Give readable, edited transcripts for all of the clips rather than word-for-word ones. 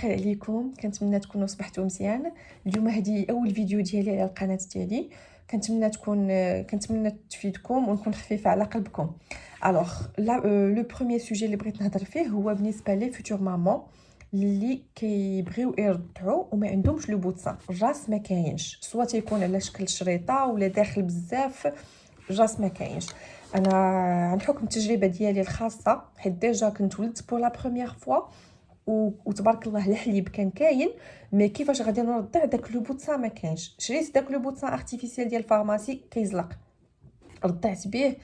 الخير عليكم. كنتمنى تكونوا صبحتوا مزيان. اليوم هذه اول فيديو ديالي على القناه ديالي. كنتمنى تفيدكم ونكون خفيفه على قلبكم. الوغ لو بروميير سوجي اللي بغيت نهضر فيه هو بالنسبه لي فيتور مامون اللي كيبغيو يرضعوا وما عندهمش لو بوتسان. الراس ما كاينش، سواء تيكون على شكل شريطه ولا داخل بزاف، الراس ما كاينش. انا عن حكم التجربه ديالي الخاصه، حيت ديجا كنت ولدت بور لا بروميير فوا وتبارك الله الحليب كان كاين، مي كيفاش غادي نرضع داك لو بوتسان ما كاينش. شريت داك لو بوتسان ارتيفيسيال ديال الفارماسي كيزلق، رضعت به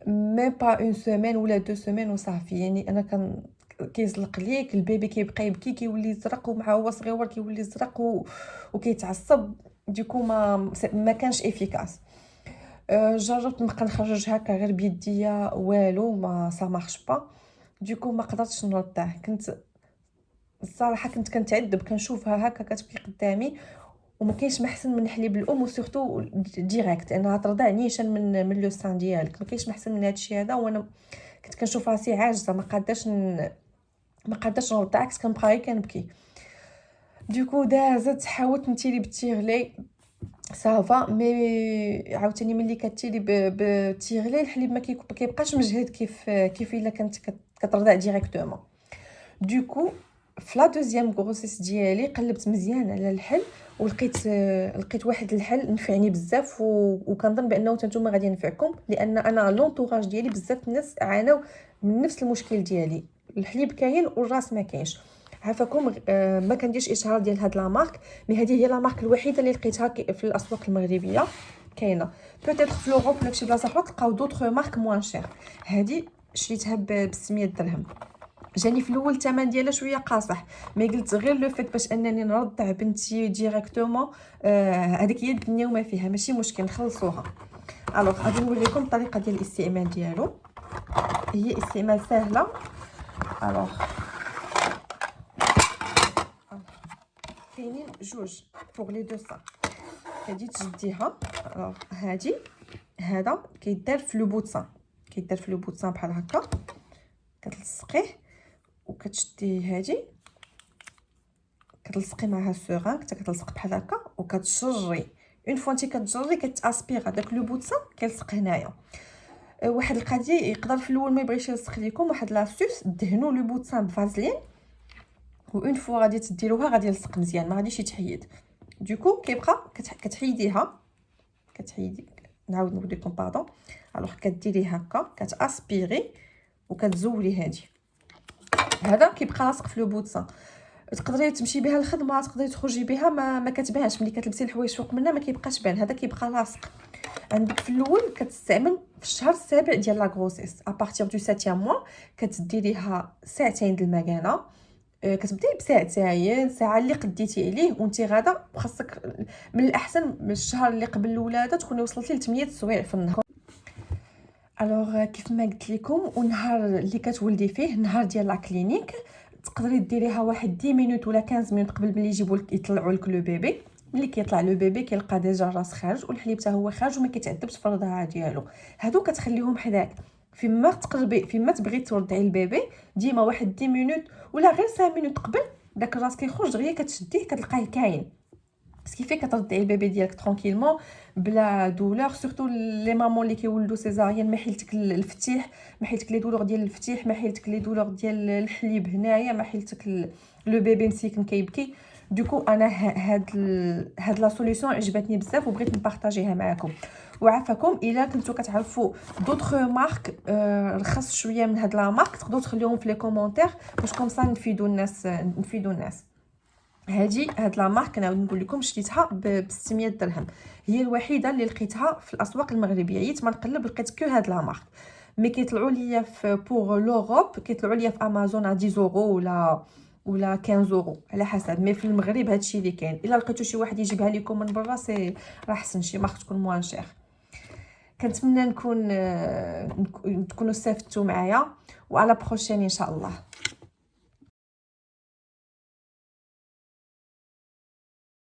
ميم با اون سيمين ولا دو سيمين وصافي. يعني انا كيزلق ليك البيبي، كيبقى يبكي، كيولي يزرق، ومع هو صغيور كيولي يزرق وكيتعصب. ديكو ما كانش افيكاس. جربت نبقى نخرج هكا غير بيديا، والو ما سا مارش با. ديكو ما قدرتش نرضع. الصراحه كنت كنتعذب، كنشوفها هكا كتبكي قدامي وما كاينش محسن من حليب الام، وسورتو ديريكت انها ترضع نيشان من لو سان ديالك. ما كاينش محسن من هادشي هذا. وانا كنت كنشوف راسي عاجزه، ما قاداش نرضع، كنت كنبقى غير كنبكي. دوكو دازت، حاولت نتيلي بالتيغلي صافا، مي عاوتاني ملي كتيلي بالتيغلي الحليب ما كيبقاش مجهد كيف الا كنت كترضع ديريكتومون. دوكو في لا دوزيام غروسيس ديالي قلبت مزيان على الحل ولقيت واحد الحل نفعني بزاف، وكنظن بانه نتوما غادي ينفعكم، لان انا لونطوراج ديالي بزاف الناس عانوا من نفس المشكل ديالي. الحليب كاين والراس ما كاينش. عافاكم. ما كنديرش اشهار ديال هاد لا مارك، مي هذه هي لا مارك الوحيده اللي لقيتها في الاسواق المغربيه. كاينه بوتيتر في لوروب ولا فشي بلاصه اخرى تلقاو دوطخ مارك موان شير. هذه شريتها ب 600 درهم. جاني في الاول الثمن ديالها شويه قاصح، مي قلت غير لو فيت باش انني نرضع بنتي ديريكتومون، هذيك هي الدنيا وما فيها، ماشي مشكل نخلصوها. الوغ غادي نوريكم الطريقه ديال الاستعمال ديالو. هي استعمال سهله. الوغ كاينين جوج بوغ لي دو سان. هادي تجديها. الوغ هذا كيدار في لو بوتسان، بحال هكا كتلصقيه وكتشدي هادي، كتلصقي معها السوغان، حتى كتلصق بحال هكا وكتشري. اون فوا انت كتجري كتاسبيغ داك لو بوتسان كيلصق هنايا. واحد القضيه يقدر في الاول ما يبغيش يلصق لكم، واحد لاسوس دهنوا لو بوتسان بفازلين، وان فوا غادي تديروها غادي يلصق مزيان، ما غاديش يتحيد. دوكو كيبقى كتحيديها، نعاود نوريكم باردون. الوغ كديري هكا كتاسبيغي وكتزولي هذا كيبقى لاصق في لو بوتسان. تقدري تمشي بها الخدمه، تقدري تخرجي بها، ما كتبانش ملي كتلبسي الحوايج فوق منها، ما كيبقاش بان. هذا كيبقى لاصق عندك. في الاول كتستعمل في الشهر السابع ديال لا غروسيس، ابارتير دو 7 موا كتديريها ساعتين د المكانه. كتبداي بساعتين، ساعه اللي قديتي عليه، وانت غادا خاصك من الاحسن من الشهر اللي قبل الولاده تكوني وصلتي ل 8 سوايع في النهار. الوغ كيف ما قلت لكم، ونهار اللي كتولدي فيه نهار ديال لا كلينيك، تقدري ديريها واحد 10 مينوت ولا 15 مينوت قبل ملي يجيبوا لك يطلعوا لك لو بيبي. ملي كيطلع لو بيبي كيلقى ديجا الراس خارج والحليب حتى هو خارج، وما كيتعذبش في الرضاعه ديالو. هادو كتخليهم حداك فيما تبغي ترضعي البيبي. ديما واحد 10 مينوت ولا غير 5 مينوت قبل داك الراس كيخرج، دغيا كتشديه كتلقاه كاين. كيفاه كترضعي البيبي ديالك ترونكيلمون بلا دولور. سورتو لي مامون اللي كيولدوا سيزاريان، ما حيلتك الفتيح، ما حيلتك لي دولور ديال الفتيح، ما حيلتك لي دولور ديال الحليب هنايا، ما حيلتك لو بيبي مسكين كيبكي. دوكو انا هاد لا سوليوشن عجبتني بزاف وبغيت نبارطاجيها معكم. وعافاكم الا كنتو كتعرفوا دوطخ مارك رخص شويه من هاد لا مارك، تقدروا تخليهم في لي كومونتير باش كومسا نفيدوا الناس. هاد لا مارك نعاود نقول لكم شريتها ب 600 درهم. هي الوحيده اللي لقيتها في الاسواق المغربيه. عييت ما نقلب لقيت كو هاد لا مارك، مي كيطلعوا ليا في بور لوروب، كيطلعوا ليا في امازون 10 اورو ولا 15 اورو على حسب. مي في المغرب هادشي اللي كاين. الا لقيتو شي واحد يجيبها لكم من برا سي راه حسن، شي مارك تكون موان شير. كنتمنى تكونوا استفدتوا معايا، وعلى بروشين ان شاء الله.